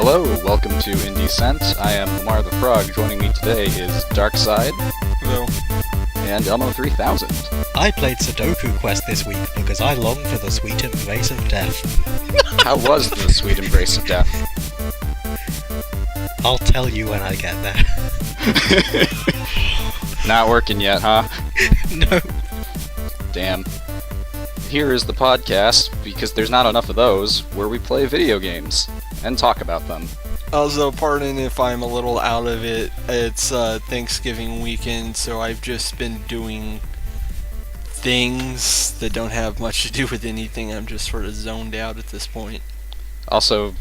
Hello, welcome to IndieCent. I am Lamar the Frog. Joining me today is Darkside. Hello. And Elmo 3000. I played Sudoku Quest this week because I long for the sweet embrace of death. How was the sweet embrace of death? I'll tell you when I get there. Not working yet, huh? No. Damn. Here is the podcast, because there's not enough of those, where we play video games and talk about them. Also, pardon if I'm a little out of it. It's Thanksgiving weekend, so I've just been doing things that don't have much to do with anything. I'm just sort of zoned out at this point. Also,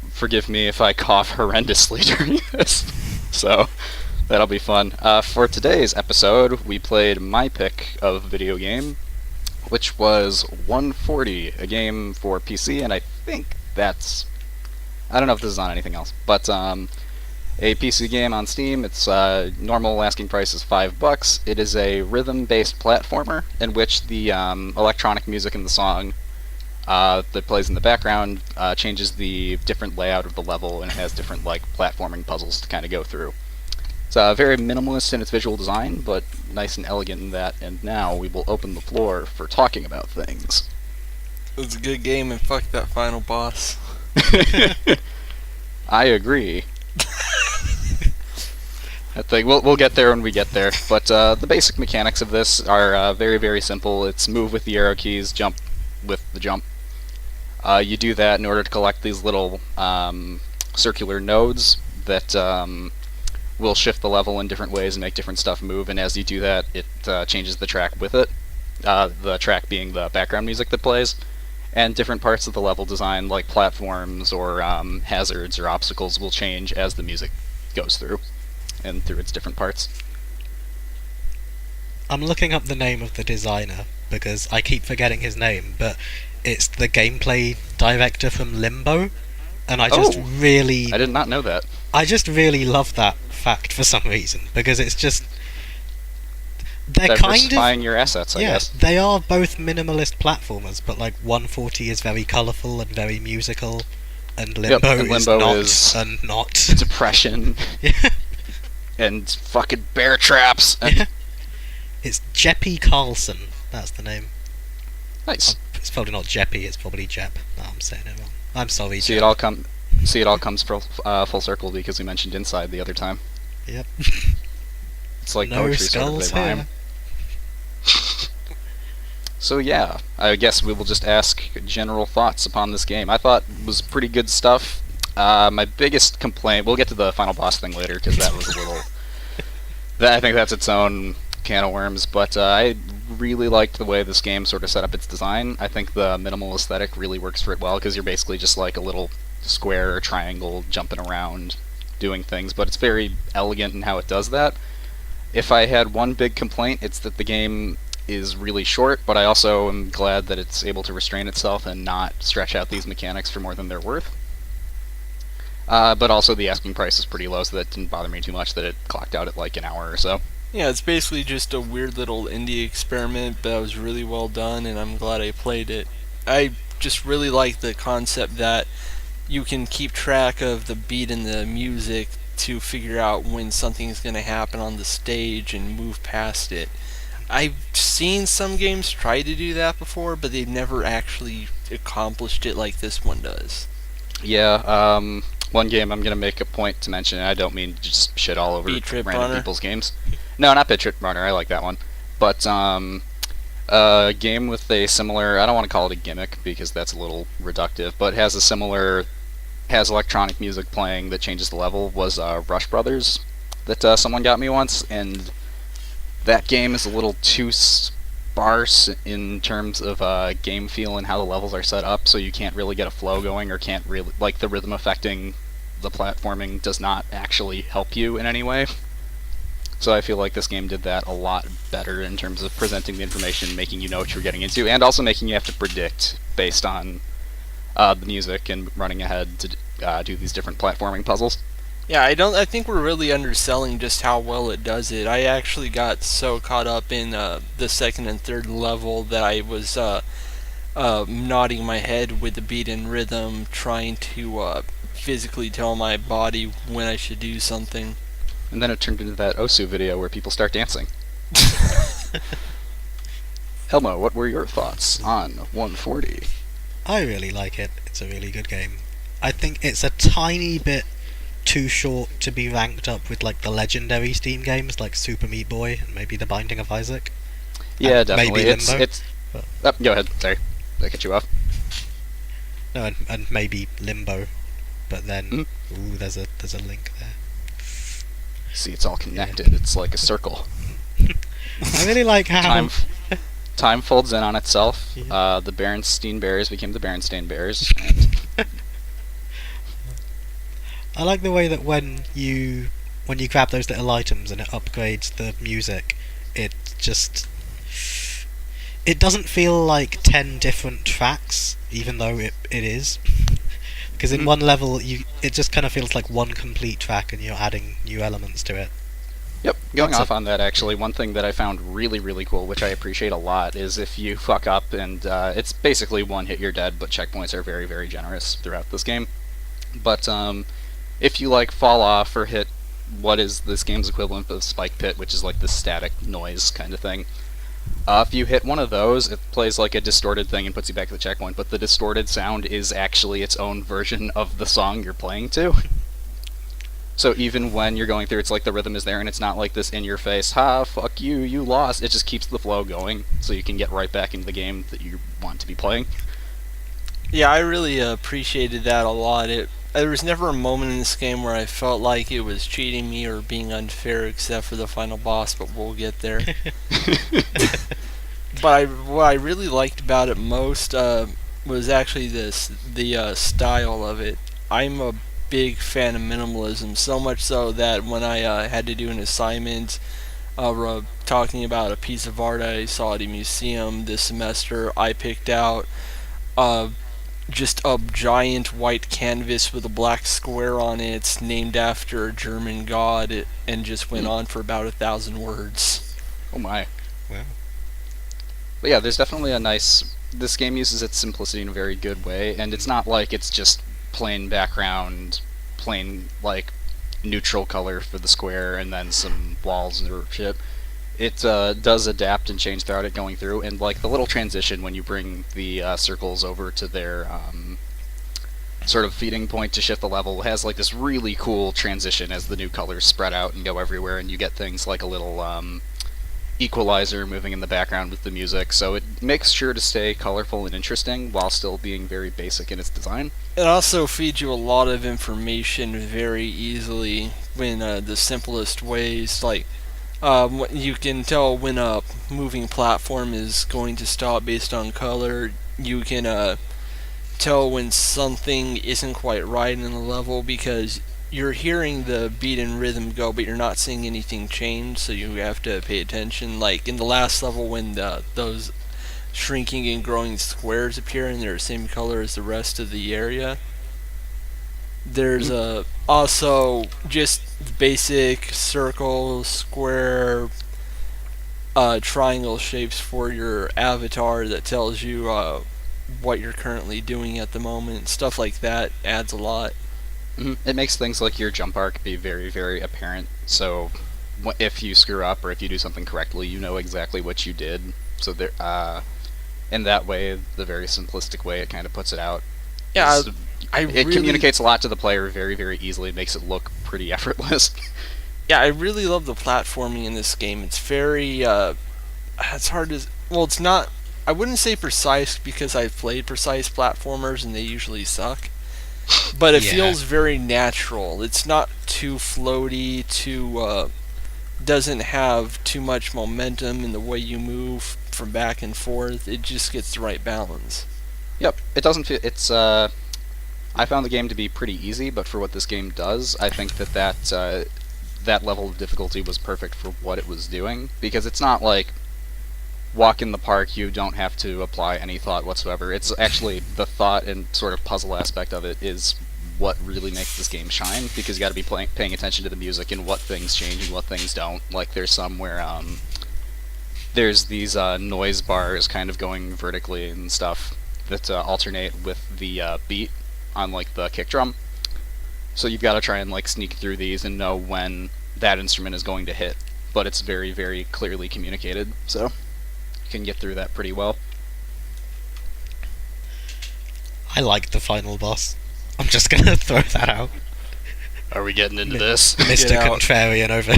forgive me if I cough horrendously during this. So, that'll be fun. For today's episode, we played my pick of video game, which was 140, a game for PC, and I think that's... I don't know if this is on anything else, but a PC game on Steam. Its normal asking price is $5. It is a rhythm-based platformer in which the electronic music in the song that plays in the background changes the different layout of the level, and it has different platforming puzzles to kind of go through. It's very minimalist in its visual design, but nice and elegant in that, and now we will open the floor for talking about things. It was a good game, and fuck that final boss. I agree. I think we'll get there when we get there, but the basic mechanics of this are very, very simple. It's move with the arrow keys, jump with the jump. You do that in order to collect these little circular nodes that will shift the level in different ways and make different stuff move, and as you do that, it changes the track with it, the track being the background music that plays, and different parts of the level design, like platforms or hazards or obstacles, will change as the music goes through, and through its different parts. I'm looking up the name of the designer, because I keep forgetting his name, but it's the gameplay director from Limbo, and I did not know that. I just really love that fact for some reason, because it's just... They're diversifying your assets, I guess. They are both minimalist platformers, but 140 is very colourful and very musical, and Limbo, is not. Depression. Yeah. And fucking bear traps. And yeah. It's Jeppy Carlson, that's the name. Nice. It's probably not Jeppy, it's probably Jep. No, I'm saying it wrong. I'm sorry, See, Jep. it all comes full circle because we mentioned Inside the other time. Yep. It's like no poetry, sort of, they rhyme. So yeah, I guess we will just ask general thoughts upon this game. I thought it was pretty good stuff. My biggest complaint... We'll get to the final boss thing later, because that was a little... I think that's its own can of worms, but I really liked the way this game sort of set up its design. I think the minimal aesthetic really works for it well, because you're basically just like a little square or triangle jumping around doing things, but it's very elegant in how it does that. If I had one big complaint, it's that the game is really short, but I also am glad that it's able to restrain itself and not stretch out these mechanics for more than they're worth. But also the asking price is pretty low, so that didn't bother me too much that it clocked out at an hour or so. Yeah, it's basically just a weird little indie experiment, but it was really well done, and I'm glad I played it. I just really like the concept that you can keep track of the beat and the music to figure out when something's going to happen on the stage and move past it. I've seen some games try to do that before, but they've never actually accomplished it like this one does. Yeah, one game I'm going to make a point to mention, and I don't mean to just shit all over random people's games. No, not Beat Trip Runner, I like that one. But a game with a similar, I don't want to call it a gimmick because that's a little reductive, but has electronic music playing that changes the level, was Rush Brothers that someone got me once, and that game is a little too sparse in terms of game feel and how the levels are set up, so you can't really get a flow going, or can't really, the rhythm affecting the platforming does not actually help you in any way. So I feel like this game did that a lot better in terms of presenting the information, making you know what you're getting into, and also making you have to predict based on the music and running ahead to do these different platforming puzzles. Yeah, I think we're really underselling just how well it does it. I actually got so caught up in the second and third level that I was nodding my head with the beat and rhythm, trying to physically tell my body when I should do something. And then it turned into that Osu video where people start dancing. Elmo, what were your thoughts on 140? I really like it. It's a really good game. I think it's a tiny bit too short to be ranked up with like the legendary Steam games like Super Meat Boy and maybe The Binding of Isaac. Yeah, And definitely. maybe It's Limbo. it's. Go ahead. Sorry, I cut you off. No, and maybe Limbo. But then, Mm. ooh, there's a link there. See, it's all connected. It's like a circle. I really like how Time folds in on itself. Yeah. The Berenstain Bears became the Berenstain Bears. And I like the way that when you grab those little items and it upgrades the music, it doesn't feel like 10 different tracks, even though it is. Because in one level, it just kind of feels like one complete track, and you're adding new elements to it. Yep, going off on that, actually, one thing that I found really, really cool, which I appreciate a lot, is if you fuck up, and it's basically one hit, you're dead, but checkpoints are very, very generous throughout this game. But if you like fall off or hit what is this game's equivalent of Spike Pit, which is like the static noise kind of thing, if you hit one of those, it plays like a distorted thing and puts you back at the checkpoint, but the distorted sound is actually its own version of the song you're playing to. So even when you're going through, it's like the rhythm is there, and it's not like this in-your-face, ha, fuck you, you lost. It just keeps the flow going, so you can get right back into the game that you want to be playing. Yeah, I really appreciated that a lot. There was never a moment in this game where I felt like it was cheating me or being unfair, except for the final boss, but we'll get there. But what I really liked about it most was actually the style of it. I'm a big fan of minimalism, so much so that when I had to do an assignment talking about a piece of art I saw at a museum this semester, I picked out just a giant white canvas with a black square on it. It's named after a German god, and just went on for about 1,000 words. Oh my. Wow. But yeah, there's definitely a nice... This game uses its simplicity in a very good way, and it's not like it's just plain background, plain, like, neutral color for the square, and then some walls or shit. It does adapt and change throughout it going through, and like the little transition when you bring the circles over to their sort of feeding point to shift the level has like this really cool transition as the new colors spread out and go everywhere, and you get things like a little equalizer moving in the background with the music, so it makes sure to stay colorful and interesting while still being very basic in its design. It also feeds you a lot of information very easily in the simplest ways, like you can tell when a moving platform is going to stop based on color. You can tell when something isn't quite right in the level because you're hearing the beat and rhythm go, but you're not seeing anything change, so you have to pay attention. Like in the last level when those shrinking and growing squares appear and they're the same color as the rest of the area. There's also just basic circle, square, triangle shapes for your avatar that tells you what you're currently doing at the moment. Stuff like that adds a lot. It makes things like your jump arc be very, very apparent, so if you screw up or if you do something correctly, you know exactly what you did. So there, in that way, the very simplistic way it kind of puts it out. Yeah, It communicates a lot to the player very, very easily. It makes it look pretty effortless. Yeah, I really love the platforming in this game. It's very, it's hard to, well, it's not, I wouldn't say precise because I've played precise platformers and they usually suck. But it feels very natural. It's not too floaty, doesn't have too much momentum in the way you move from back and forth. It just gets the right balance. Yep, it doesn't feel, it's, I found the game to be pretty easy, but for what this game does, I think that level of difficulty was perfect for what it was doing, because it's not like walk in the park, you don't have to apply any thought whatsoever. It's actually the thought and sort of puzzle aspect of it is what really makes this game shine, because you got to be paying attention to the music and what things change and what things don't. Like there's some where there's these noise bars kind of going vertically and stuff that alternate with the beat on like the kick drum, So you've got to try and like sneak through these and know when that instrument is going to hit, but it's very, very clearly communicated, so you can get through that pretty well. I like the final boss. I'm just gonna throw that out. Are we getting into this? Mr. Get out. Contrarian over.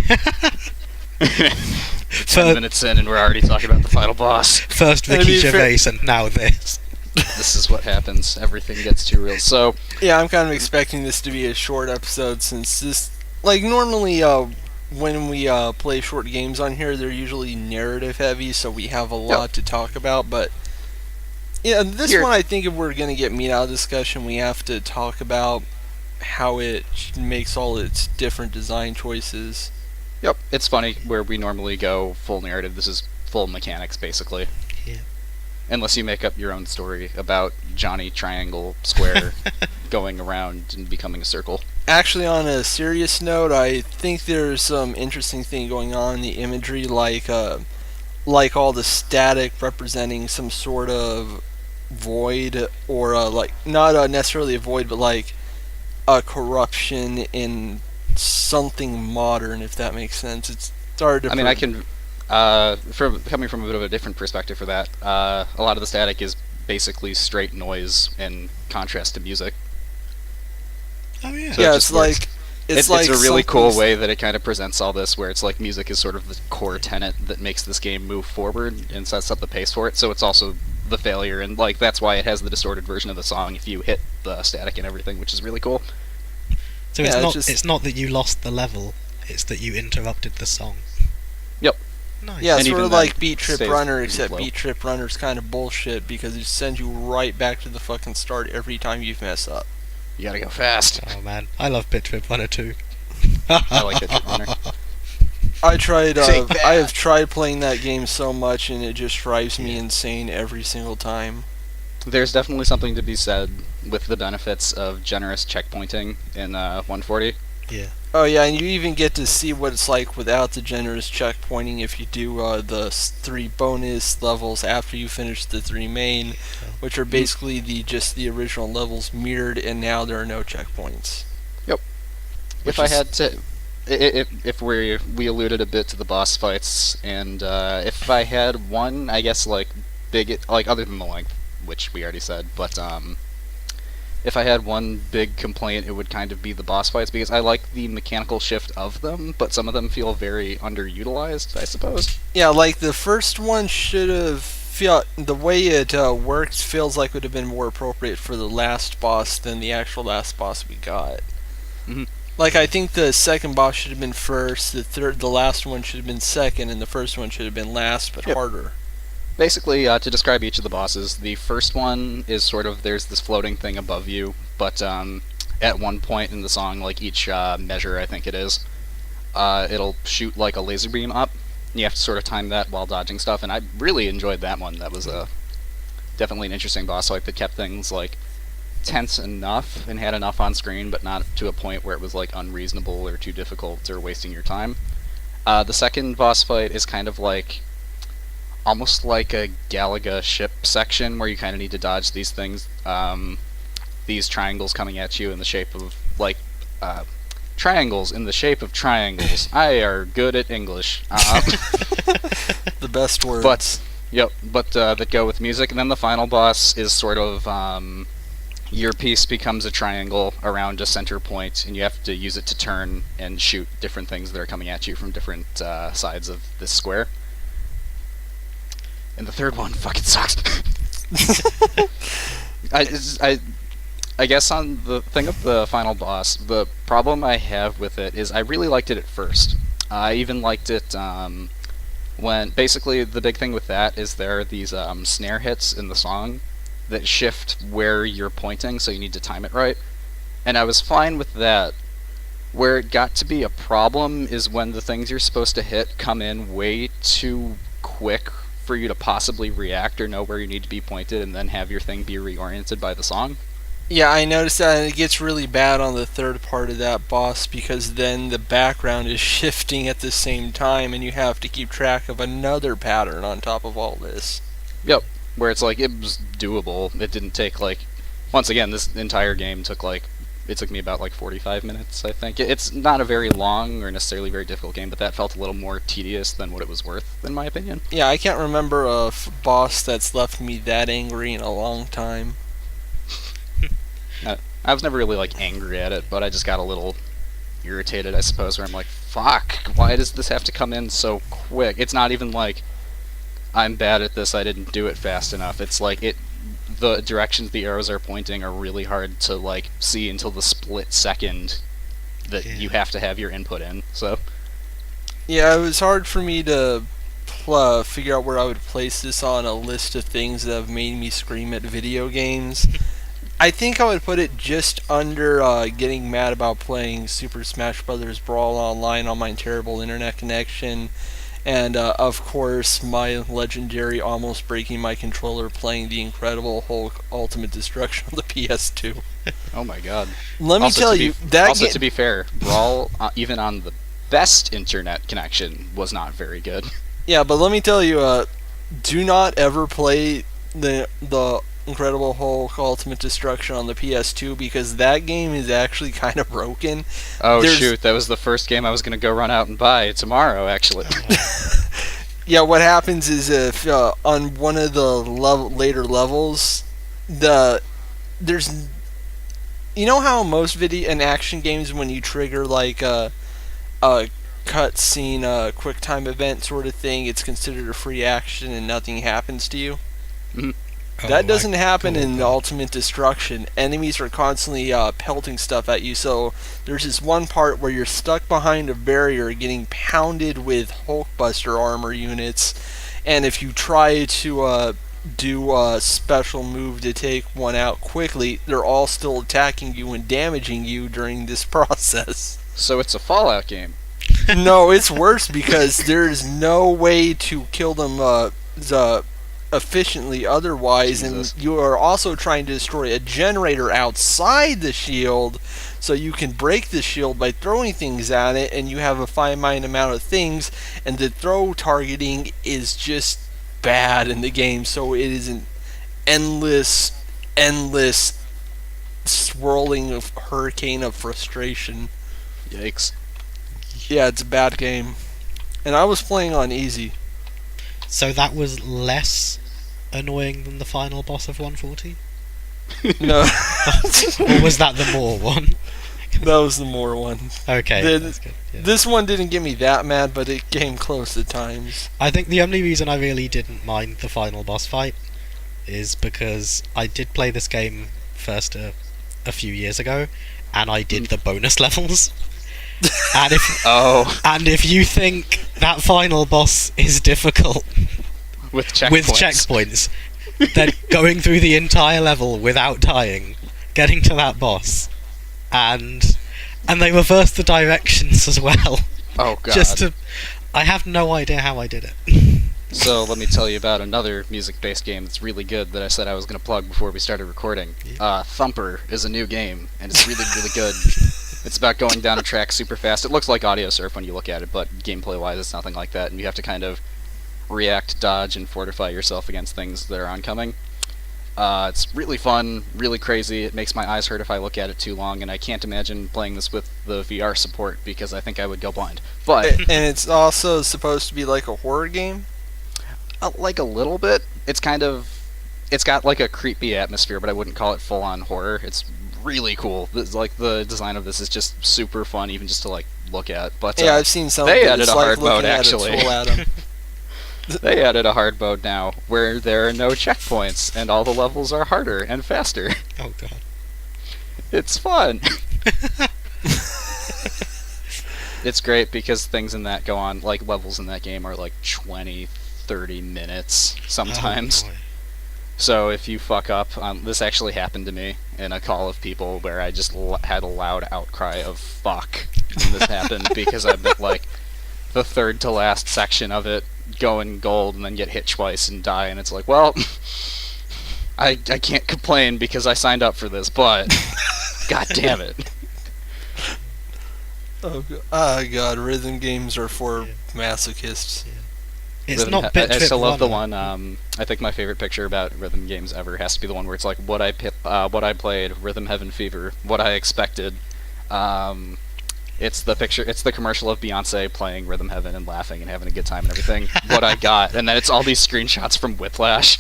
10 minutes in and we're already talking about the final boss. First To Ricky be fair- Gervais and now this. This is what happens. Everything gets too real. So, Yeah, I'm kind of expecting this to be a short episode since this, like, normally when we play short games on here, they're usually narrative heavy, so we have a lot to talk about. But yeah, this Here- one, I think if we're gonna get meat out of discussion, we have to talk about how it makes all its different design choices. yep, it's funny where we normally go full narrative. This is full mechanics, basically. Yeah. Unless you make up your own story about Johnny Triangle Square going around and becoming a circle. Actually, on a serious note, I think there's some interesting thing going on in the imagery, like all the static representing some sort of void, or like not necessarily a void, but like a corruption in something modern, if that makes sense. It's hard to. I mean, I can, coming from a bit of a different perspective for that, a lot of the static is basically straight noise in contrast to music. Oh yeah. So yeah, it it's just works. like it's like a really cool something's- way that it kind of presents all this, where it's like music is sort of the core tenet that makes this game move forward and sets up the pace for it. So it's also the failure, and like that's why it has the distorted version of the song if you hit the static and everything, which is really cool. So Yeah, it's not that you lost the level, it's that you interrupted the song. Yep. Nice. Yeah, And sort even of then, like Beat Trip stays Runner, in except flow. Beat Trip Runner's kind of bullshit because it sends you right back to the fucking start every time you mess up. You gotta go fast. Oh man, I love Bit Trip Runner too. I like Bit Trip Runner. I tried. Take that. I have tried playing that game so much, and it just drives me insane every single time. There's definitely something to be said with the benefits of generous checkpointing in 140. Yeah. Oh yeah, and you even get to see what it's like without the generous checkpointing if you do the 3 bonus levels after you finish the 3 main, which are basically just the original levels mirrored, and now there are no checkpoints. If I had to, if we alluded a bit to the boss fights, and if I had one, I guess like other than the length, which we already said, but if I had one big complaint, it would kind of be the boss fights, because I like the mechanical shift of them, but some of them feel very underutilized, I suppose. Yeah, like the first one should have felt the way it works feels like would have been more appropriate for the last boss than the actual last boss we got. Mhm. Like I think the second boss should have been first, the last one should have been second, and the first one should have been last but Yep. harder. Basically, to describe each of the bosses, the first one is sort of, there's this floating thing above you, but at one point in the song, like each measure, I think it is, it'll shoot like a laser beam up. You have to sort of time that while dodging stuff, and I really enjoyed that one. That was definitely an interesting boss fight that kept things like tense enough and had enough on screen, but not to a point where it was like unreasonable or too difficult or wasting your time. The second boss fight is kind of like almost like a Galaga ship section where you kind of need to dodge these things, these triangles coming at you in the shape of like triangles in the shape of triangles. I are good at English. The best words. But that go with music. And then the final boss is sort of your piece becomes a triangle around a center point, and you have to use it to turn and shoot different things that are coming at you from different sides of this square. And the third one fucking sucks. I guess on the thing of the final boss, the problem I have with it is I really liked it at first. I even liked it when basically the big thing with that is there are these snare hits in the song that shift where you're pointing, so you need to time it right. And I was fine with that. Where it got to be a problem is when the things you're supposed to hit come in way too quick for you to possibly react or know where you need to be pointed, and then have your thing be reoriented by the song. Yeah, I noticed that, and it gets really bad on the third part of that boss because then the background is shifting at the same time, and you have to keep track of another pattern on top of all this. Yep. Where it's like, it was doable. It didn't take like... Once again, this entire game took like It took me about like 45 minutes, I think. It's not a very long or necessarily very difficult game, but that felt a little more tedious than what it was worth, in my opinion. Yeah, I can't remember a boss that's left me that angry in a long time. I was never really like angry at it, but I just got a little irritated, I suppose, where I'm like, fuck, why does this have to come in so quick? It's not even like I'm bad at this, I didn't do it fast enough. It's like the directions the arrows are pointing are really hard to like see until the split second that you have to have your input in. So yeah, it was hard for me to figure out where I would place this on a list of things that have made me scream at video games. I think I would put it just under getting mad about playing Super Smash Bros. Brawl online on my terrible internet connection, and of course my legendary almost breaking my controller playing the Incredible Hulk Ultimate Destruction on the PS2. oh my god. Let me Also, tell to be- you, that Also, ga- to be fair, Brawl, even on the best internet connection, was not very good. Yeah, but let me tell you, do not ever play the Incredible Hulk Ultimate Destruction on the PS2 because that game is actually kind of broken. Oh shoot, that was the first game I was going to go run out and buy tomorrow, actually. Yeah, what happens is if on one of the later levels, there's you know how most video and action games when you trigger like a cutscene, a quick time event sort of thing, it's considered a free action and nothing happens to you. Mhm. That doesn't happen in the Ultimate Destruction. Enemies are constantly pelting stuff at you, so there's this one part where you're stuck behind a barrier getting pounded with Hulkbuster armor units, and if you try to do a special move to take one out quickly, they're all still attacking you and damaging you during this process. So it's a Fallout game. No, it's worse because there's no way to kill them efficiently otherwise, Jesus. and you are also trying to destroy a generator outside the shield so you can break the shield by throwing things at it, and you have a finite amount of things, and the throw targeting is just bad in the game, so it is an endless swirling of hurricane of frustration. Yikes. Yeah, it's a bad game. And I was playing on easy. So that was less annoying than the final boss of 140? No. Or was that the more one? That was the more one. Okay, that's good. Yeah. This one didn't get me that mad, but it came close at times. I think the only reason I really didn't mind the final boss fight is because I did play this game first a few years ago, and I did the bonus levels. And if you think that final boss is difficult with checkpoints, then going through the entire level without dying, getting to that boss, and they reversed the directions as well. Oh god. I have no idea how I did it. So let me tell you about another music-based game that's really good that I said I was going to plug before we started recording. Thumper is a new game, and it's really, really good. It's about going down a track super fast. It looks like Audio Surf when you look at it, but gameplay-wise it's nothing like that, and you have to kind of react, dodge, and fortify yourself against things that are oncoming. It's really fun, really crazy. It makes my eyes hurt if I look at it too long, and I can't imagine playing this with the VR support because I think I would go blind. But And it's also supposed to be like a horror game? like a little bit. It's got like a creepy atmosphere, but I wouldn't call it full-on horror. It's really cool. Like the design of this is just super fun, even just to like look at. But Yeah, I've seen some. they of it. added It's a like hard looking mode, at actually. a full atom. They added a hard mode now, where there are no checkpoints, and all the levels are harder and faster. Oh god. It's fun. It's great because things in that go on, like levels in that game are like 20, 30 minutes sometimes. Oh, boy. So if you fuck up, this actually happened to me in a call of people where I just had a loud outcry of fuck when this happened because I'm at like the third to last section of it, going gold and then get hit twice and die, and it's like, well, I can't complain because I signed up for this, but god damn it. Oh god, rhythm games are for masochists. It's not Bit I Trip still love the 1. one. I think my favorite picture about rhythm games ever has to be the one where it's like, would I what I played, Rhythm Heaven Fever, what I expected. It's the picture. It's the commercial of Beyonce playing Rhythm Heaven and laughing and having a good time and everything. What I got, and then it's all these screenshots from Whiplash.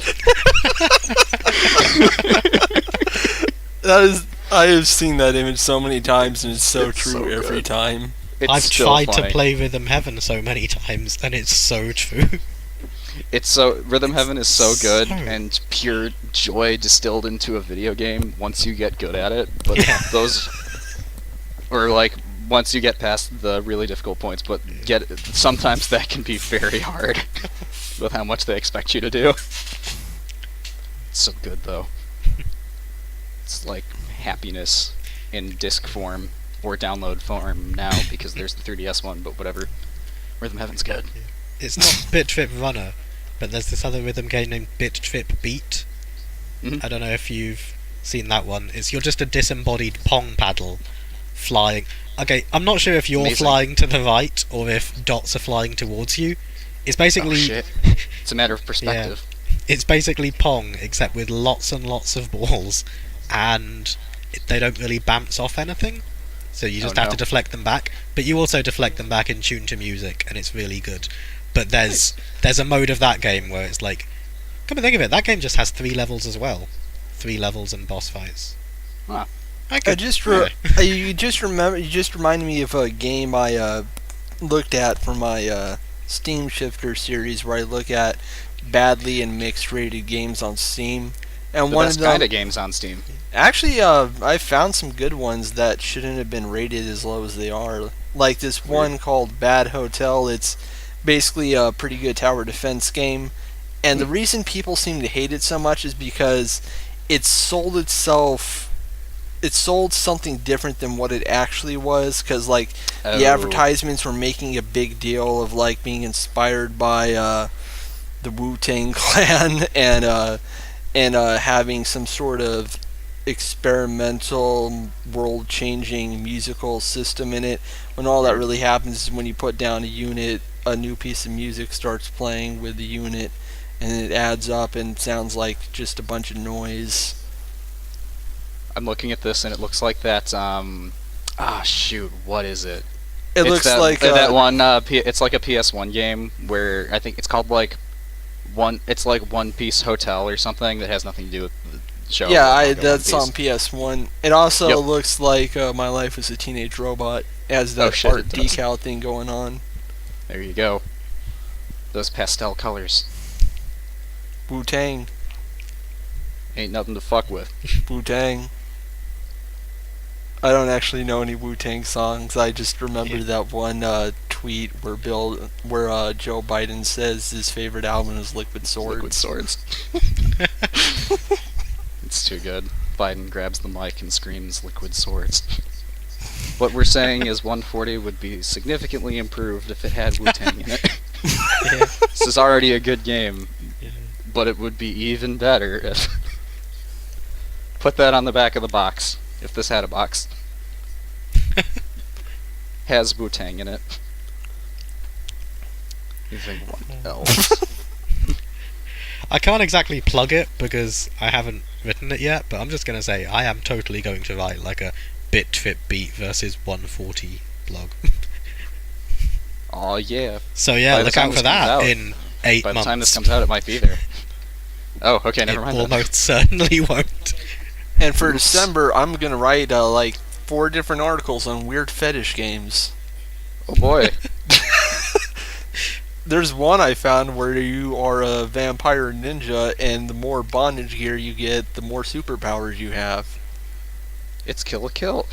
I have seen that image so many times, and it's so It's true so every good. time. It's I've still tried funny. to play Rhythm Heaven so many times, and it's so true. It's so Rhythm Heaven is so good so- and pure joy distilled into a video game once you get good at it. But Yeah. those, or like once you get past the really difficult points, but sometimes that can be very hard with how much they expect you to do. It's so good though. It's like happiness in disc form or download form now because there's the 3DS one, but whatever. Rhythm Heaven's good. It's not Bit Trip Runner, but there's this other rhythm game named Bit Trip Beat. Mhm. I don't know if you've seen that one. You're just a disembodied pong paddle flying. Okay, I'm not sure if you're Amazing. flying to the right or if dots are flying towards you. It's Oh basically shit! It's a matter of perspective. it's basically Pong except with lots and lots of balls, and they don't really bounce off anything. So you just Oh, have no. to deflect them back, but you also deflect them back in tune to music, and it's really good. But there's a mode of that game where it's like, come and think of it, that game just has 3 levels as well, 3 levels and boss fights. Huh. You just reminded me of a game I looked at for my Steam Shifter series, where I look at badly and mixed rated games on Steam, and The one best of them kind of games on Steam. actually I found some good ones that shouldn't have been rated as low as they are. Like this one called Bad Hotel. It's basically a pretty good tower defense game, and the reason people seem to hate it so much is because it sold something different than what it actually was, because like the Oh. advertisements were making a big deal of like being inspired by the Wu-Tang Clan and having some sort of experimental world-changing musical system in it, when all that really happens is when you put down a unit, a new piece of music starts playing with the unit, and it adds up and sounds like just a bunch of noise. I'm looking at this and it looks like that. Shoot, what is it? It It's looks that, like that one. It's like a PS1 game where I think it's called like one. It's like One Piece Hotel or something that has nothing to do with the show. that's on PS1. It also Yep. looks like My Life as a Teenage Robot. It has that Oh, shit, art it does. decal thing going on. There you go. Those pastel colors Wu-Tang. ain't nothing to fuck with. Wu-Tang. I don't actually know any Wu-Tang songs. I just remember that one tweet where Joe Biden says his favorite album is Liquid Swords. Liquid Swords. It's too good. Biden grabs the mic and screams Liquid Swords. What we're saying is 140 would be significantly improved if it had Wu-Tang in it. Yeah. This is already a good game, Yeah. but it would be even better if... Put that on the back of the box, if this had a box. Has Wu-Tang in it. You think what else? I can't exactly plug it because I haven't written it yet, but I'm just going to say I am totally going to write like a Bit Trip Beat versus 140 blog. Aw, yeah. So yeah, By the look time out this for that comes out- in 8 By the months. time this comes out, it might be there. Oh, okay, never it mind then. almost certainly won't. And for Oops. December, I'm going to write like 4 different articles on weird fetish games. Oh boy. There's one I found where you are a vampire ninja, and the more bondage gear you get, the more superpowers you have. It's Kill a Kill.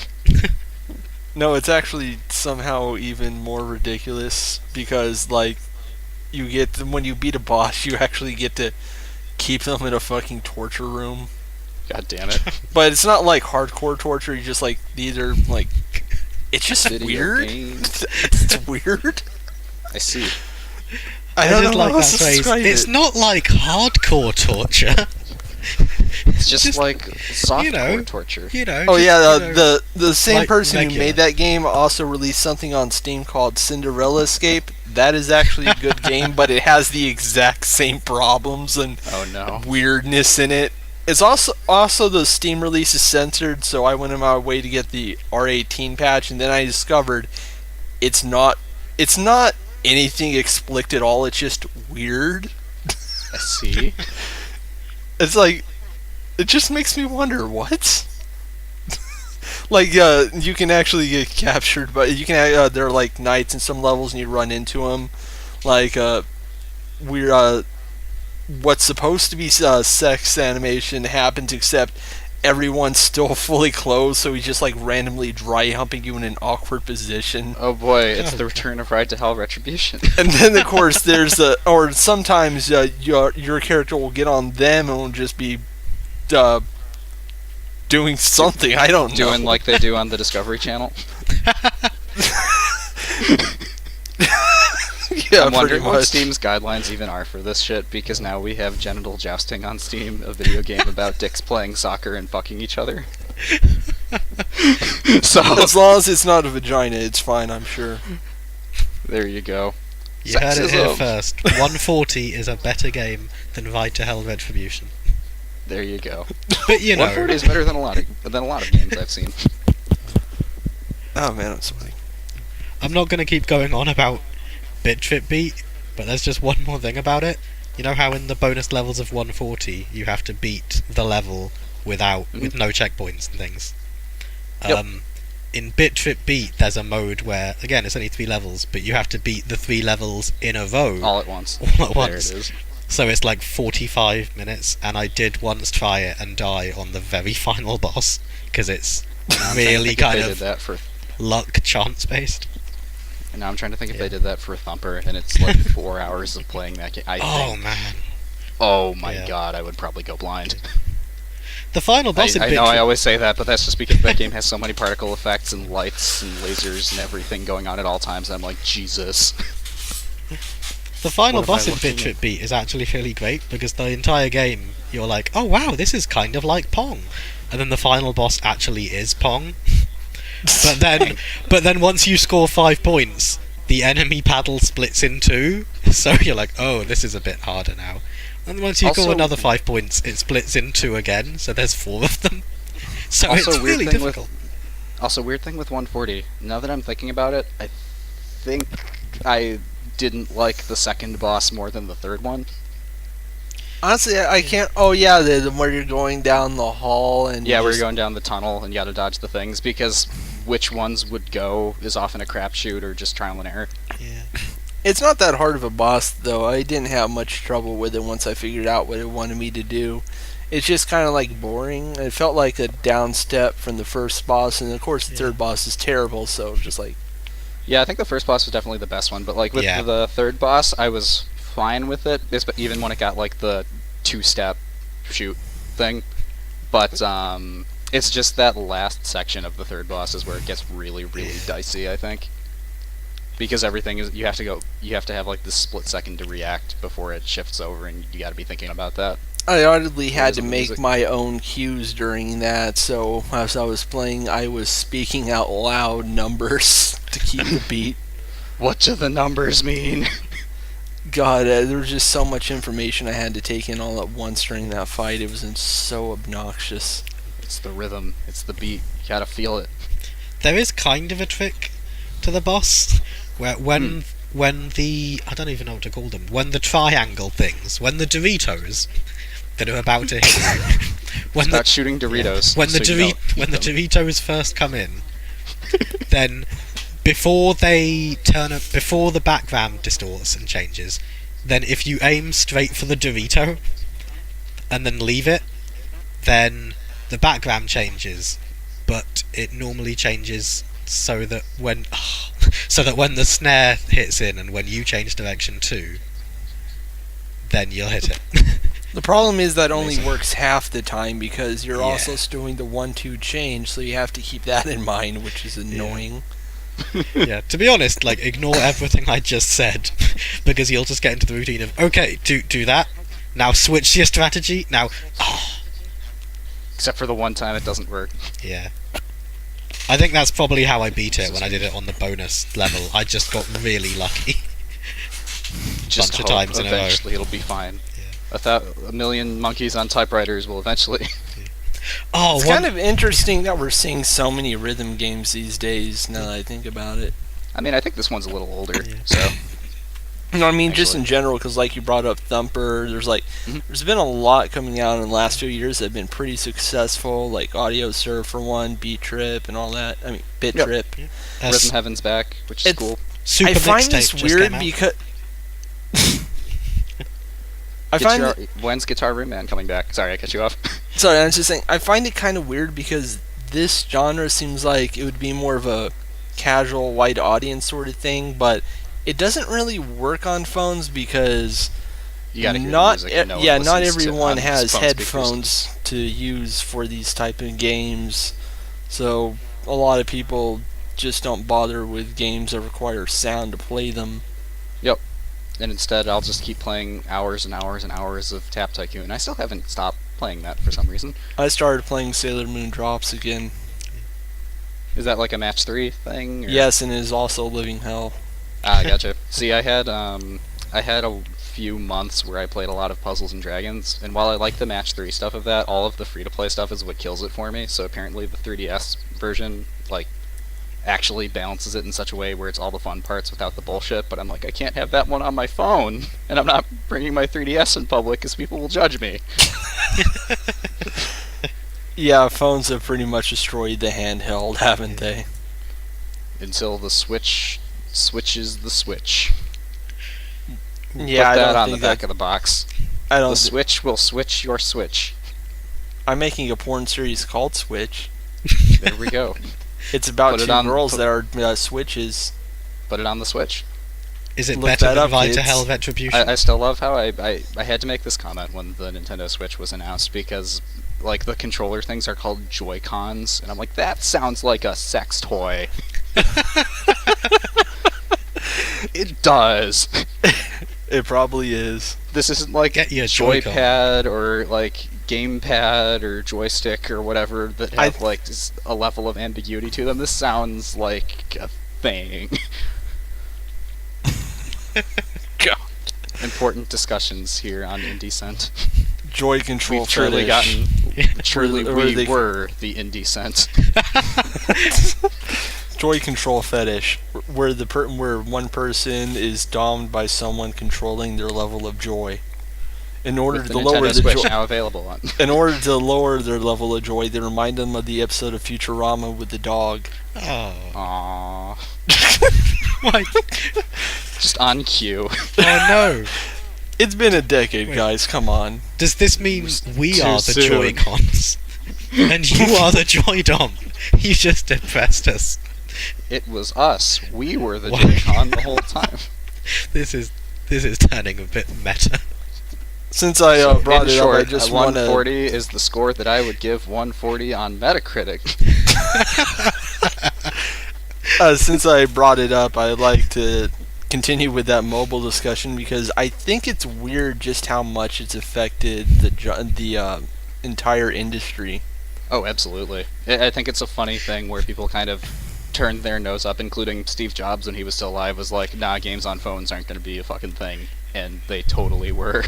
No, it's actually somehow even more ridiculous, because like you get them when you beat a boss, you actually get to keep them in a fucking torture room. God damn it. But it's not like hardcore torture. You just like these are like it's just Video weird. games. It's weird. I see. I don't just know like how that else to phrase. describe It's it. not like hardcore torture. It's just, Just, like softcore you know, torture. You know. Oh just, yeah, you know, the same like person who regular. made that game also released something on Steam called Cinderella Escape. That is actually a good game, but it has the exact same problems and Oh no. weirdness in it. It's also the Steam release is censored, so I went on my way to get the R18 patch, and then I discovered it's not anything explicit at all. It's just weird. I see. It's like, it just makes me wonder what. Like, you can actually get captured, but you can. There are like knights in some levels, and you run into them. Like, we're what's supposed to be sex animation happens, except everyone's still fully clothed, so he's just like randomly dry humping you in an awkward position. Oh boy, it's the return of Ride to Hell Retribution. And then of course there's or sometimes your character will get on them and will just be doing something. I don't know. Doing like they do on the Discovery Channel. Yeah, I'm wondering pretty what much. Steam's guidelines even are for this shit, because now we have genital jousting on Steam, a video game about dicks playing soccer and fucking each other. So As long as it's not a vagina, it's fine, I'm sure. there you go. You heard it here Sexism. first. 140 is a better game than Ride to Hell Retribution. There you go. But you know, 140 is better than a lot of games I've seen. Oh man, I'm sweating. I'm not going to keep going on about Bit Trip Beat, but there's just one more thing about it. You know how in the bonus levels of 140 you have to beat the level with no checkpoints and things. Yep. In Bit Trip Beat, there's a mode where, again, it's only 3 levels, but you have to beat the 3 levels in a row. All at once. All at once. There it is. So it's like 45 minutes, and I did once try it and die on the very final boss, because it's really kind They did of that for. luck chance based. And now I'm trying to think if Yeah. they did that for Thumper, and it's like 4 hours of playing that game. Oh man. Oh my Yeah. god, I would probably go blind. The final boss in I Bit know I Trip always say that, but that's just because that game has so many particle effects and lights and lasers and everything going on at all times. And I'm like, Jesus. The final What am I boss in looking Bit at? Trip Beat is actually really great, because the entire game you're like, oh wow, this is kind of like Pong, and then the final boss actually is Pong. But then once you score 5 points, the enemy paddle splits in 2, so you're like, oh, this is a bit harder now. And once you score Also- another 5 points, it splits in 2 again, so there's 4 of them. So Also, it's weird really thing with- difficult. Also, weird thing with 140. Now that I'm thinking about it, I think I didn't like the second boss more than the third one. Honestly, I can't. Oh yeah, the where you're going down the hall and Yeah, you we're just- going down the tunnel and you gotta dodge the things, because which ones would go is often a crapshoot or just trial and error. Yeah. It's not that hard of a boss, though. I didn't have much trouble with it once I figured out what it wanted me to do. It's just kind of like boring. It felt like a down step from the first boss, and of course the Yeah. third boss is terrible. So just like, Yeah, I think the first boss was definitely the best one, but like with Yeah. the third boss, I was fine with it, even when it got like the 2-step shoot thing. But it's just that last section of the third boss is where it gets really, really dicey, I think. Because everything is you have to have like this split second to react before it shifts over, and you got to be thinking about that. I audibly had to Music. make my own cues during that. So as I was playing, I was speaking out loud numbers to keep the beat. What do the numbers mean? God, there was just so much information I had to take in all at once during that fight. It was so obnoxious. It's the rhythm. It's the beat. You gotta feel it. There is kind of a trick to the boss, where when the I don't even know what to call them, when the triangle things, when the Doritos that are about to hit you, when About shooting Doritos. when the so you don't eat when the them. Doritos first come in, then before the background distorts and changes, then if you aim straight for the Dorito and then leave it, then the background changes, but it normally changes so that when the snare hits in and when you change direction too, then you'll hit it. The problem is that only Amazing. works half the time because you're Yeah. also doing the 1-2 change, so you have to keep that in mind, which is annoying. Yeah, to be honest, like, ignore everything I just said, because you'll just get into the routine of, okay, do that, now switch to your strategy, now, Except for the one time it doesn't work. yeah. I think that's probably how I beat it when I did it on the bonus level. I just got really lucky. Just Bunch of hope times in a row. eventually it'll be fine. A million monkeys on typewriters will eventually. Oh, It's one, kind of interesting that we're seeing so many rhythm games these days. Now that I think about it. I mean, I think this one's a little older, Yeah. so No, I mean just Actually. in general, because like you brought up Thumper. Mhm. There's been a lot coming out in the last few years that have been pretty successful, like Audio Serve for one, Beat Trip, and all that. I mean, Bit Yep. Trip. Rhythm Heaven's back, which is It's- cool. Super I find Mixtape this just weird came out. because I find When's Guitar Room Man coming back? Sorry, I cut you off. sorry, I was just saying I find it kind of weird because this genre seems like it would be more of a casual, wide audience sort of thing, but it doesn't really work on phones because You gotta hear not the music. And no yeah, one not listens to everyone on has phone headphones to use for these type of games. So a lot of people just don't bother with games that require sound to play them. Speakers. And instead, I'll just keep playing hours and hours and hours of Tap Tycoon. I still haven't stopped playing that for some reason. I started playing Sailor Moon Drops again. Is that like a match 3 thing? Or? Yes, and it is also Living Hell. Ah, gotcha. See, I had a few months where I played a lot of Puzzles and Dragons, and while I like the match 3 stuff of that, all of the free-to-play stuff is what kills it for me. So apparently, the 3DS version actually balances it in such a way where it's all the fun parts without the bullshit. But I'm like, I can't have that one on my phone, and I'm not bringing my 3DS in public because people will judge me. Yeah, phones have pretty much destroyed the handheld, haven't they? Until the Switch switches the Switch. Yeah, I Put that don't on the think back that. of the box. I The don't. Switch will switch your Switch. I'm making a porn series called Switch. There we go. It's about Put it two on- girls put- that are switches. Put it on the Switch. Is it Look better that than up, Vita kids. Hell Retribution? I still love how I had to make this comment when the Nintendo Switch was announced because like the controller things are called Joy-Cons, and I'm like, that sounds like a sex toy. It does. It probably is. This isn't like Get your Joy-Con. Joypad or like Gamepad or joystick or whatever that have like just a level of ambiguity to them. This sounds like a thing. God. Important discussions here on IndieCent. Joy control We've truly fetish. gotten. Truly, Or we they- were the IndieCent. Joy control fetish, where where one person is domed by someone controlling their level of joy. In order With the to lower Nintendo the Switch joy, now available on. in order to lower their level of joy, they remind them of the episode of Futurama with the dog. Oh. Aww. Why? Just on cue. Oh no. It's been a decade, Wait. guys. Come on. Does this mean we Too are the soon. Joy-Cons? And you are the Joy-Dom? You just depressed us. It was us. We were the Why? Joy-Con the whole time. This is turning a bit meta. Since I brought In it short, up, I just a want to. 140 is the score that I would give 140 on Metacritic. Since I brought it up, I'd like to continue with that mobile discussion because I think it's weird just how much it's affected the entire industry. Oh, absolutely. I think it's a funny thing where people kind of turned their nose up, including Steve Jobs when he was still alive, was like, nah, games on phones aren't going to be a fucking thing. And they totally were.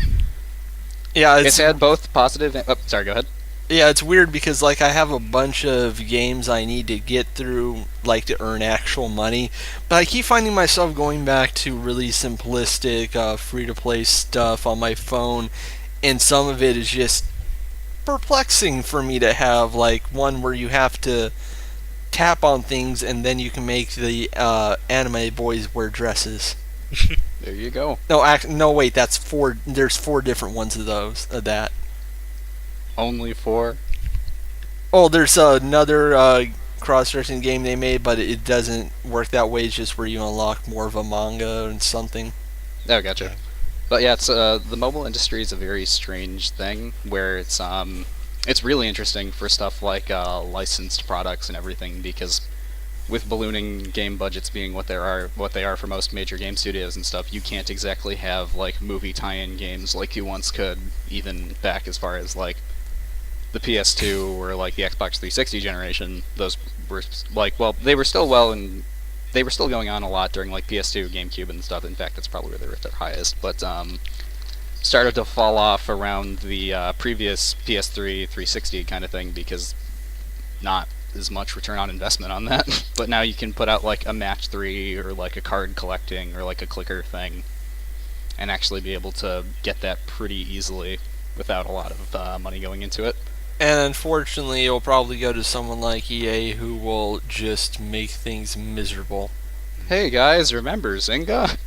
Yeah, It's had both positive and... Oh, sorry, go ahead. yeah, it's weird because like I have a bunch of games I need to get through, like to earn actual money, but I keep finding myself going back to really simplistic, free-to-play stuff on my phone, and some of it is just perplexing for me to have, like one where you have to tap on things and then you can make the anime boys wear dresses. There you go. No, wait, that's four. There's four different ones of those. Of that. Only 4. Oh, there's another cross-dressing game they made, but it doesn't work that way. It's just where you unlock more of a manga and something. Oh, gotcha. Yeah. But yeah, it's the mobile industry is a very strange thing where it's really interesting for stuff like licensed products and everything because with ballooning game budgets being what they are for most major game studios and stuff, you can't exactly have like movie tie-in games like you once could, even back as far as like the PS2 or like the Xbox 360 generation. Those were like, well, they were still going on a lot during like PS2, GameCube, and stuff. In fact, that's probably where they were at their highest. But started to fall off around the previous PS3 360 kind of thing because not as much return on investment on that. But now you can put out like a match 3 or like a card collecting or like a clicker thing and actually be able to get that pretty easily without a lot of money going into it. And unfortunately, it'll probably go to someone like EA who will just make things miserable. Hey guys, remember Zynga?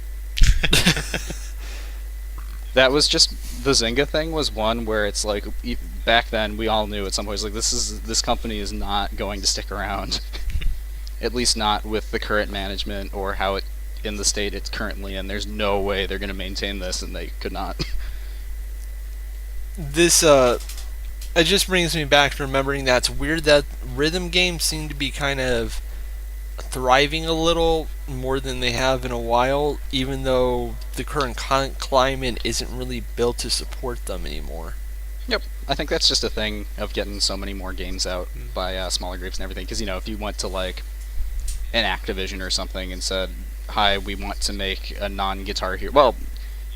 That was just the Zynga thing was one where it's like back then we all knew at some point it's like this company is not going to stick around. At least not with the current management or how it in the state it's currently in. There's no way they're going to maintain this, and they could not. This it just brings me back to remembering that it's weird that rhythm games seem to be kind of thriving a little more than they have in a while, even though the current climate isn't really built to support them anymore. Yep, I think that's just a thing of getting so many more games out by smaller groups and everything. Because if you went to like an Activision or something and said, "Hi, we want to make a non-Guitar Hero," well,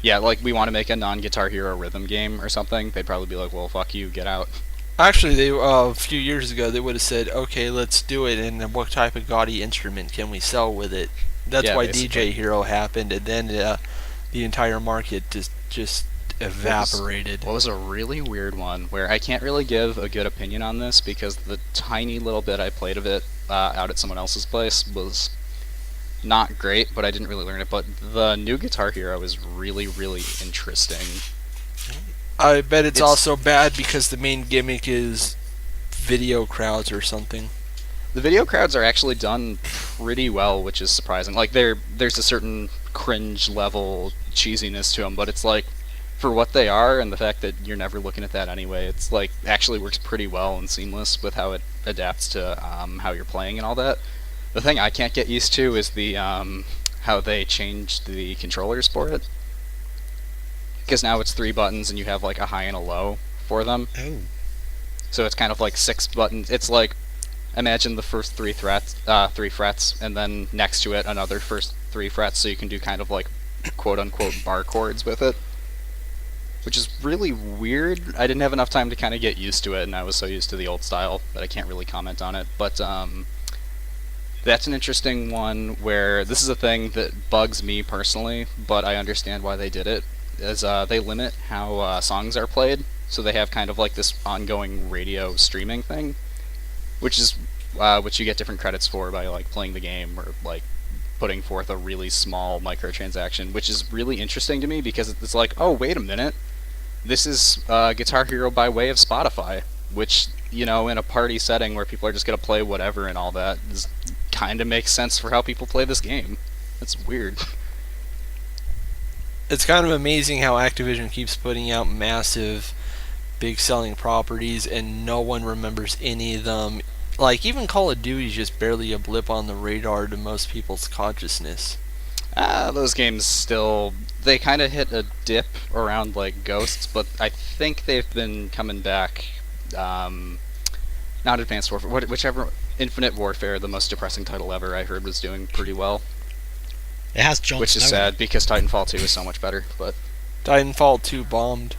yeah, like we want to make a non-Guitar Hero rhythm game or something, they'd probably be like, "Well, fuck you, get out." Actually, they a few years ago they would have said, "Okay, let's do it." And what type of gaudy instrument can we sell with it? That's why basically. DJ Hero happened, and then the entire market just evaporated. What was a really weird one where I can't really give a good opinion on this because the tiny little bit I played of it out at someone else's place was not great, but I didn't really learn it. But the new Guitar Hero is really, really interesting. I bet it's also bad because the main gimmick is video crowds or something. The video crowds are actually done pretty well, which is surprising. Like there's a certain cringe level cheesiness to them, but it's like for what they are and the fact that you're never looking at that anyway, it's like actually works pretty well and seamless with how it adapts to how you're playing and all that. The thing I can't get used to is the how they changed the controllers for it. Because now it's 3 buttons and you have like a high and a low for them. Oh. So it's kind of like 6 buttons. It's like imagine the first 3 frets, and then next to it another first 3 frets, so you can do kind of like quote unquote bar chords with it, which is really weird. I didn't have enough time to kind of get used to it, and I was so used to the old style that I can't really comment on it. But that's an interesting one where this is a thing that bugs me personally, but I understand why they did it. Is they limit how songs are played, so they have kind of like this ongoing radio streaming thing, which is which you get different credits for by like playing the game or like putting forth a really small microtransaction, which is really interesting to me because it's like, oh wait a minute, this is Guitar Hero by way of Spotify, which in a party setting where people are just gonna play whatever and all that kind of makes sense for how people play this game. It's weird. It's kind of amazing how Activision keeps putting out massive, big selling properties and no one remembers any of them. Like, even Call of Duty is just barely a blip on the radar to most people's consciousness. Those games still, they kind of hit a dip around like Ghosts, but I think they've been coming back. Not Advanced Warfare, whichever, Infinite Warfare, the most depressing title ever, I heard was doing pretty well. It has Jon Which is Snow in sad it. because Titanfall 2 is so much better, but Titanfall 2 bombed.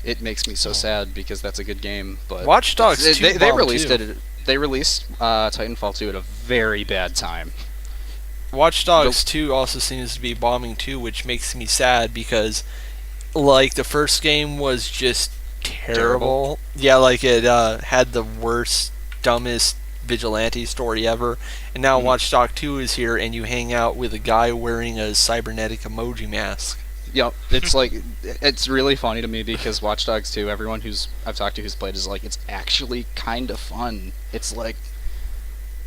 it makes me so sad because that's a good game. But Watch Dogs 2 they bombed released too. it. They released Titanfall 2 at a very bad time. Watch Dogs 2 also seems to be bombing too, which makes me sad because, like, the first game was just terrible. Yeah, like it had the worst, dumbest vigilante story ever, and now Watch Dogs 2 is here, and you hang out with a guy wearing a cybernetic emoji mask. Yep, it's like it's really funny to me because Watch Dogs 2, everyone I've talked to who's played is like it's actually kind of fun. It's like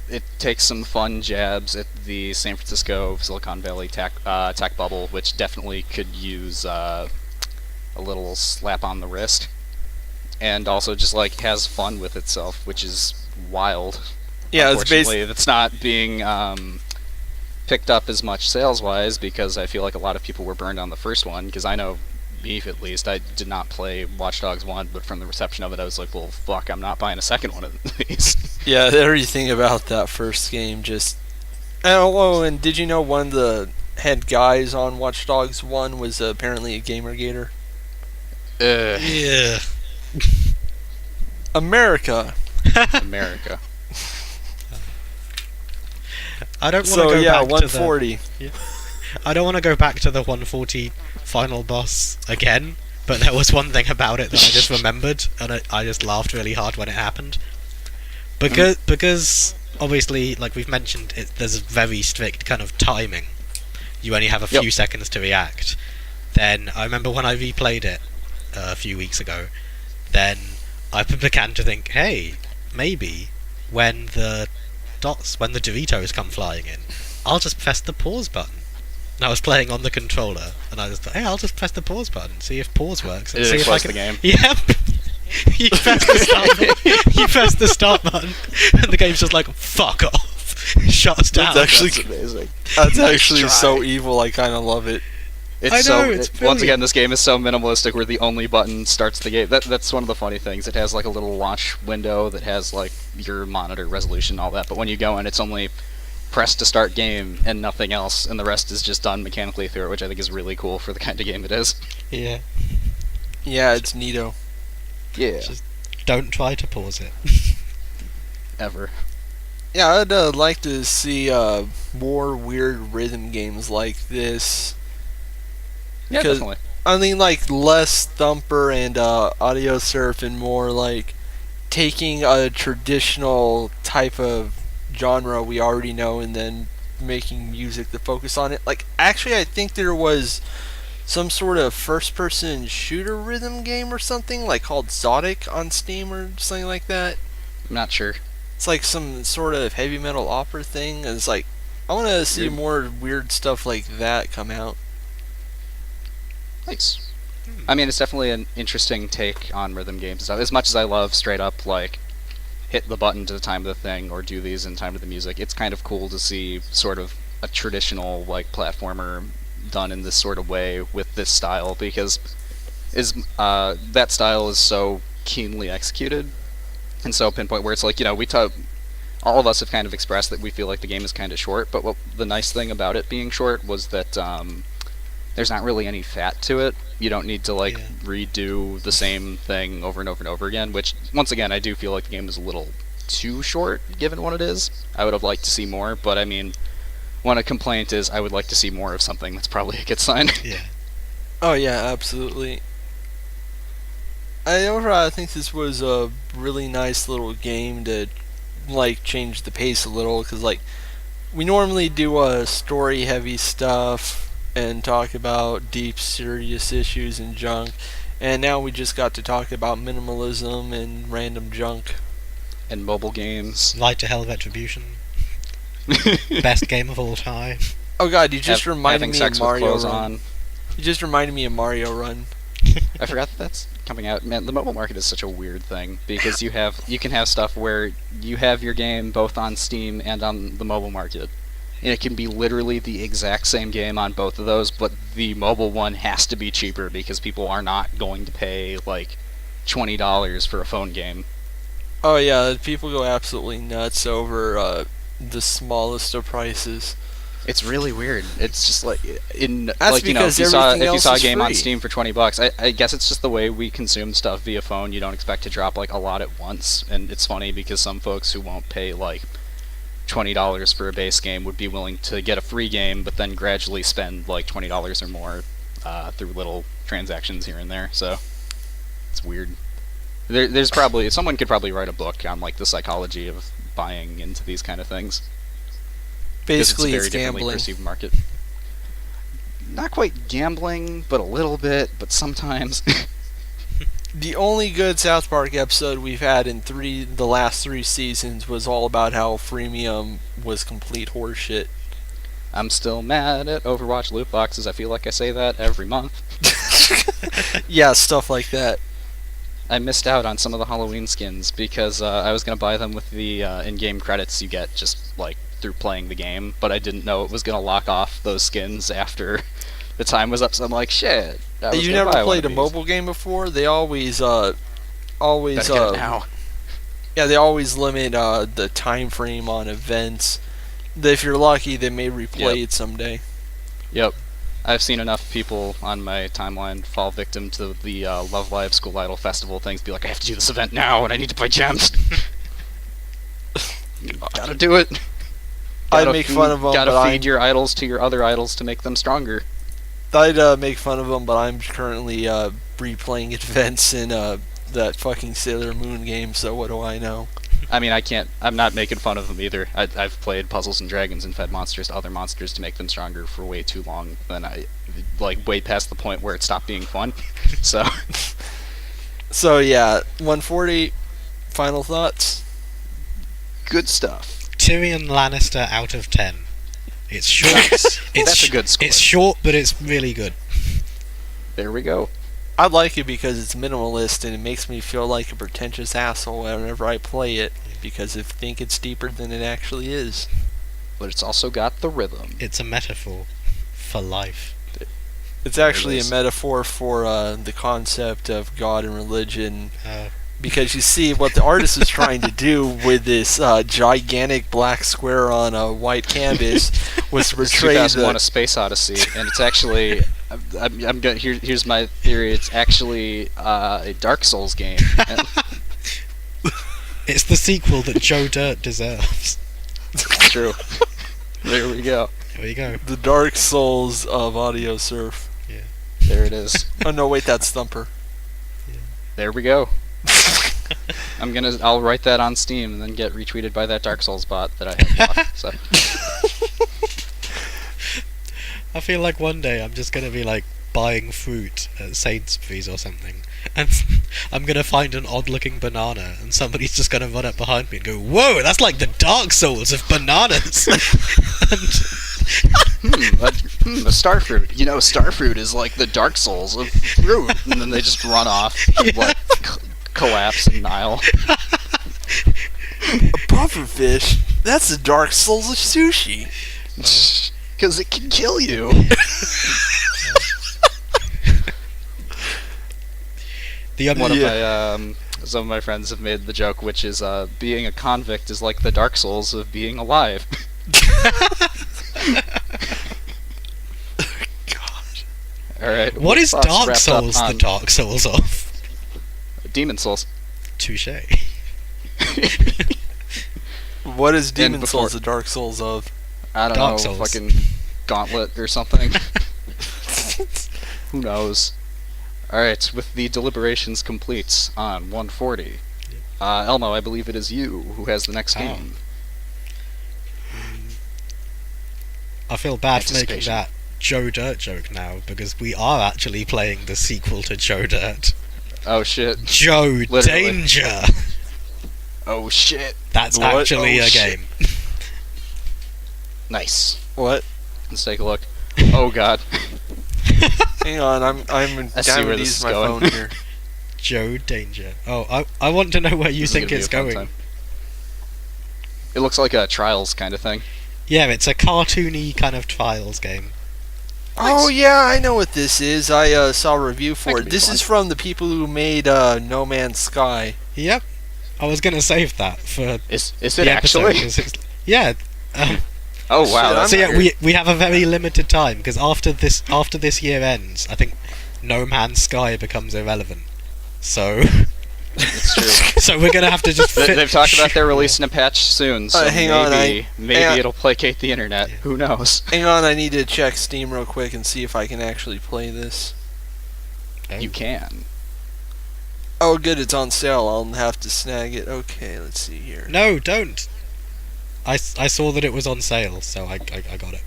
it takes some fun jabs at the San Francisco Silicon Valley tech bubble, which definitely could use a little slap on the wrist, and also just like has fun with itself, which is wild. Yeah, it's Unfortunately, that's not being picked up as much sales-wise because I feel like a lot of people were burned on the first one. Because I know me, at least, I did not play Watch Dogs 1, but from the reception of it, I was like, well, fuck, I'm not buying a second one of these. Yeah, everything about that first game just. Oh, and did you know one of the head guys on Watch Dogs 1 was apparently a Gamergator? Yeah. America. America. I don't want to So go yeah, back 140. I don't want to go back to the 140 final boss again, but there was one thing about it that I just remembered, and I just laughed really hard when it happened. Because obviously, like we've mentioned, there's a very strict kind of timing. You only have a few seconds to react. Then I remember when I replayed it a few weeks ago, then I began to think, hey, maybe when the Doritos come flying in, I'll just press the pause button. And I was playing on the controller, and I just thought, hey, I'll just press the pause button, see if pause works, and It see if I closed can. the game. Yep. You press the start. You press the start button, and the game's just like, fuck off, shuts down. That's actually amazing. That's Nice actually try. so evil. I kind of love it. It's I know, so it's once brilliant. again, this game is so minimalistic where the only button starts the game. That's one of the funny things. It has like a little launch window that has like your monitor resolution and all that, but when you go in, it's only press to start game and nothing else, and the rest is just done mechanically through it, which I think is really cool for the kind of game it is. Yeah. Yeah, it's neato. Yeah, Just don't try to pause it. ever. Yeah, I'd like to see more weird rhythm games like this. Yeah, Because- definitely. I mean, like less thumper and audio surf, and more like taking a traditional type of genre we already know, and then making music to focus on it. Like, actually, I think there was some sort of first-person shooter rhythm game or something, like called Zodic on Steam or something like that. I'm not sure. It's like some sort of heavy metal opera thing. And it's like, I want to see Weird. more weird stuff like that come out. Nice. I mean, it's definitely an interesting take on rhythm games and stuff. As much as I love straight up, like, hit the button to the time of the thing or do these in time to the music, it's kind of cool to see sort of a traditional, like, platformer done in this sort of way with this style, because that style is so keenly executed and so pinpoint where it's like, all of us have kind of expressed that we feel like the game is kind of short, but the nice thing about it being short was that there's not really any fat to it. You don't need to redo the same thing over and over and over again, which, once again, I do feel like the game is a little too short given what it is. I would have liked to see more, but I mean, when a complaint is I would like to see more of something, that's probably a good sign. Yeah. Oh yeah, absolutely. Overall, I think this was a really nice little game to like change the pace a little, because like we normally do story heavy stuff and talk about deep serious issues and junk, and now we just got to talk about minimalism and random junk. And mobile games. Light to Hell Retribution. Best game of all time. Oh god, you just reminded having me sex of with Mario clothes Run. on. You just reminded me of Mario Run. I forgot that's coming out. Man, the mobile market is such a weird thing, because you can have stuff where you have your game both on Steam and on the mobile market, and it can be literally the exact same game on both of those, but the mobile one has to be cheaper because people are not going to pay like $20 for a phone game. Oh yeah, people go absolutely nuts over the smallest of prices. It's really weird. It's just like That's like, because if you saw everything else a is game on free. Steam for $20, I guess it's just the way we consume stuff via phone. You don't expect to drop like a lot at once, and it's funny because some folks who won't pay like $20 for a base game would be willing to get a free game, but then gradually spend like $20 or more through little transactions here and there. So it's weird. There's probably someone could probably write a book on like the psychology of buying into these kind of things. Basically, Because it's a very differently gambling. perceived market. Not quite gambling, but a little bit, but sometimes. The only good South Park episode we've had in the last 3 seasons was all about how freemium was complete horseshit. I'm still mad at Overwatch loot boxes. I feel like I say that every month. Yeah, stuff like that. I missed out on some of the Halloween skins because I was going to buy them with the in-game credits you get just like through playing the game, but I didn't know it was going to lock off those skins after the time was up, so I'm like, shit. You never played a mobile game before? They always Better get it now. yeah, they always limit the time frame on events. If you're lucky, they may replay Yep. it someday. Yep. I've seen enough people on my timeline fall victim to the Love Live School Idol Festival things, be like, I have to do this event now, and I need to buy gems. Gotta do it. I'd make fun of them, Gotta but feed your idols to your other idols to make them stronger. I'd make fun of them, but I'm currently replaying events in that fucking Sailor Moon game, so what do I know? I mean, I'm not making fun of them either. I've played Puzzles and Dragons and fed monsters to other monsters to make them stronger for way too long. Then way past the point where it stopped being fun. So. So yeah, 140. Final thoughts. Good stuff. Tyrion Lannister out of 10. It's short. That's a good score. It's short, but it's really good. There we go. I like it because it's minimalist and it makes me feel like a pretentious asshole whenever I play it, because I think it's deeper than it actually is. But it's also got the rhythm. It's a metaphor for life. It's actually a metaphor for the concept of God and religion. Because you see, what the artist is trying to do with this gigantic black square on a white canvas was to portray 2001: A Space Odyssey, and it's actually, I'm going. Here's my theory. It's actually a Dark Souls game. It's the sequel that Joe Dirt deserves. True. There we go. There we go. The Dark Souls of audio surf. Yeah. There it is. Oh no, wait, that's Thumper. There we go. I'll write that on Steam and then get retweeted by that Dark Souls bot that I have blocked. So. I feel like one day I'm just gonna be like buying fruit at Sainsbury's or something, and I'm gonna find an odd-looking banana, and somebody's just gonna run up behind me and go, "Whoa, that's like the Dark Souls of bananas!" A starfruit. You know, starfruit is like the Dark Souls of fruit, and then they just run off, and, collapse in Nile. A pufferfish? That's the Dark Souls of sushi. Because it can kill you. Some of my friends have made the joke, which is being a convict is like the Dark Souls of being alive. God. Alright. What is Dark Souls the Dark Souls of? Demon Souls. Touche. What is Demon Souls the Dark Souls of? I don't Dark know, Souls. fucking Gauntlet or something. Who knows? Alright, with the deliberations complete on 140, Elmo, I believe it is you who has the next game. I feel bad for making that Joe Dirt joke now, because we are actually playing the sequel to Joe Dirt. Oh shit. Joe Literally. Danger! Oh shit. That's What? actually Oh, a shit. game. Nice. What? Let's take a look. Oh god. Hang on, I'm I see down where to this use is my going. phone here. Joe Danger. Oh, I want to know where you This is think gonna be it's a fun going. time. It looks like a Trials kind of thing. Yeah, it's a cartoony kind of Trials game. Oh yeah, I know what this is. I saw a review That for could it. be This fun. is from the people who made No Man's Sky. Yep. I was gonna save that for Is it the episode, actually? 'cause yeah. Oh wow. Shit, That's So yeah, weird. we have a very limited time, because after this year ends, I think No Man's Sky becomes irrelevant. So It's true. so we're gonna have to just. They've talked about they're releasing a patch soon, so hang on, maybe it'll placate the internet. Who knows? Hang on, I need to check Steam real quick and see if I can actually play this. You can. Oh good, it's on sale. I'll have to snag it. Okay, let's see here. No, don't. I saw that it was on sale, so I got it.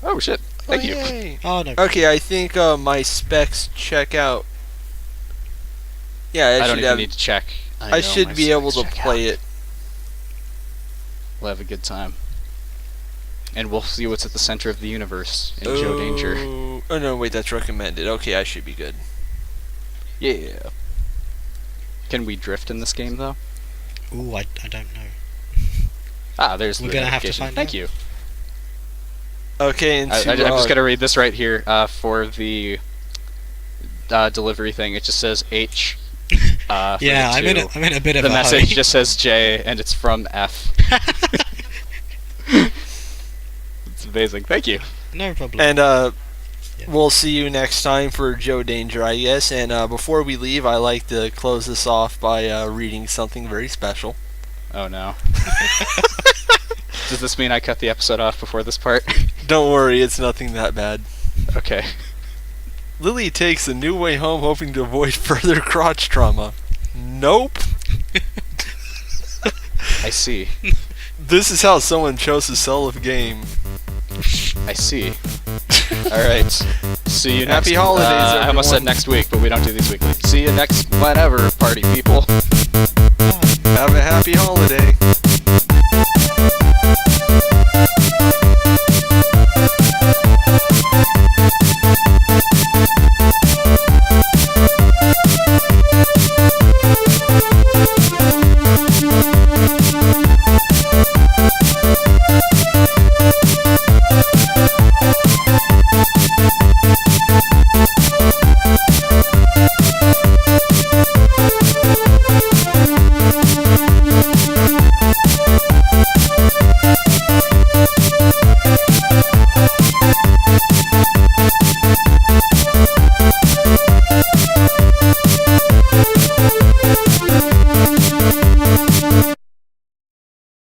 Oh shit. Thank you. Yay. Oh no. Okay, I think my specs check out. Yeah, I don't should even have. need to check. I should be able to play it. We'll have a good time. And we'll see what's at the center of the universe in Joe Danger. Oh no, wait, that's recommended. Okay, I should be good. Yeah. Can we drift in this game though? Ooh, I don't know. There's We're the gonna have to notification. find Thank out. you. Okay, and I'm just gonna read this right here for the delivery thing. It just says H. For Yeah, the two. I'm in a bit of The a message hurry. just says J, and it's from F. It's amazing. Thank you. No problem. And We'll see you next time for Joe Danger, I guess. And before we leave, I like to close this off by reading something very special. Oh no. Does this mean I cut the episode off before this part? Don't worry, it's nothing that bad. Okay. Lily takes a new way home hoping to avoid further crotch trauma. Nope. I see. This is how someone chose to sell a game. I see. Alright. See you next Happy holidays, I almost said everyone. next week, but we don't do these weekly. See you next whenever, party people.